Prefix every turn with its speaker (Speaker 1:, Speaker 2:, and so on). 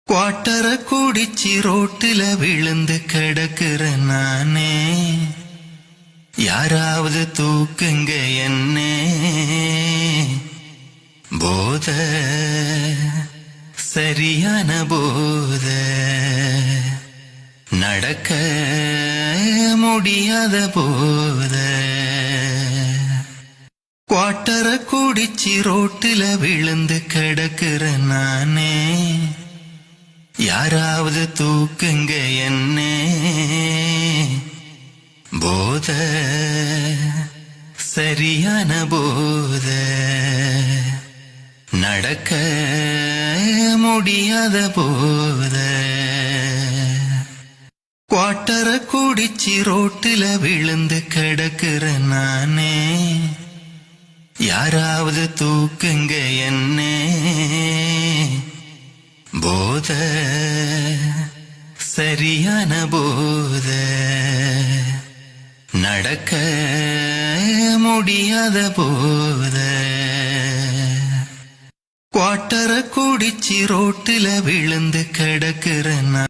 Speaker 1: குவாட்டர குடிச்சி ரோட்டுல விழுந்து கிடக்குற நானே, யாராவது தூக்குங்க என்னே. போத சரியான போத, நடக்க முடியாத போத. குவாட்டர குடிச்சி ரோட்டுல விழுந்து கிடக்குற நானே, யாராவது தூக்குங்க என்னே. போத சரியான போத, நடக்க முடியாத போத. குவாட்டர குடிச்சி ரோட்டுல விழுந்து கிடக்குற நானே, யாராவது தூக்குங்க என்னே. போத சரியான போத, நடக்க முடியாத போத. குவாட்டர குடிச்சி ரோட்டுல விழுந்து கிடக்குற